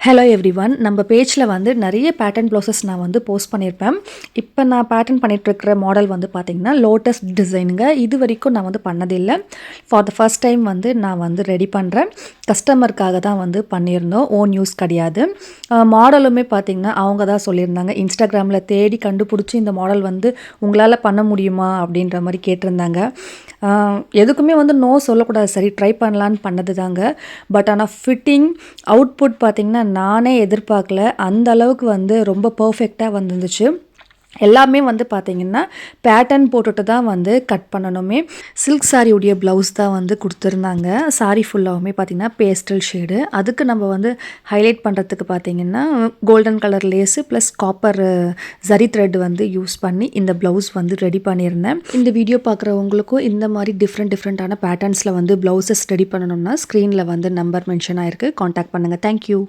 Hello everyone. நம்ம பேஜில் வந்து நிறைய பேட்டர்ன் ப்ளவுசஸ் நான் வந்து போஸ்ட் பண்ணியிருப்பேன். இப்போ நான் பேட்டர்ன் பண்ணிகிட்ருக்கிற மாடல் வந்து பார்த்திங்கன்னா லோட்டஸ் டிசைனுங்க. இது வரைக்கும் நான் வந்து பண்ணதில்லை. ஃபார் த ஃபர்ஸ்ட் டைம் வந்து நான் வந்து ரெடி பண்ணுறேன். கஸ்டமருக்காக தான் வந்து பண்ணியிருந்தோம், ஓன் யூஸ் கிடையாது. மாடலுமே பார்த்திங்கன்னா அவங்க தான் சொல்லியிருந்தாங்க. இன்ஸ்டாகிராமில் தேடி கண்டுபிடிச்சி இந்த மாடல் வந்து உங்களால் பண்ண முடியுமா அப்படின்ற மாதிரி கேட்டிருந்தாங்க. எதுக்குமே வந்து நோ சொல்லக்கூடாது, சரி ட்ரை பண்ணலான்னு பண்ணது தாங்க. பட் ஆனால் ஃபிட்டிங் அவுட்புட் பார்த்திங்கன்னா நானே எதிர்பார்க்கல. அந்த அளவுக்கு வந்து ரொம்ப பர்ஃபெக்டாக வந்துருந்துச்சு. எல்லாமே வந்து பார்த்திங்கன்னா பேட்டர்ன் போட்டுட்டு தான் வந்து கட் பண்ணணுமே. சில்க் சாரியுடைய ப்ளவுஸ் தான் வந்து கொடுத்துருந்தாங்க. சாரி ஃபுல்லாகவுமே பார்த்திங்கன்னா பேஸ்டல் ஷேடு. அதுக்கு நம்ம வந்து ஹைலைட் பண்ணுறதுக்கு பார்த்திங்கன்னா golden colour lace plus copper zari thread வந்து யூஸ் பண்ணி இந்த ப்ளவுஸ் வந்து ரெடி பண்ணியிருந்தேன். இந்த வீடியோ பார்க்குறவங்களுக்கும் இந்த மாதிரி டிஃப்ரெண்ட்டான பேட்டர்ன்ஸில் வந்து ப்ளவுசஸ் ரெடி பண்ணணும்னா ஸ்க்ரீனில் வந்து நம்பர் மென்ஷன் ஆகிருக்கு, காண்டாக்ட் பண்ணுங்கள். தேங்க்யூ.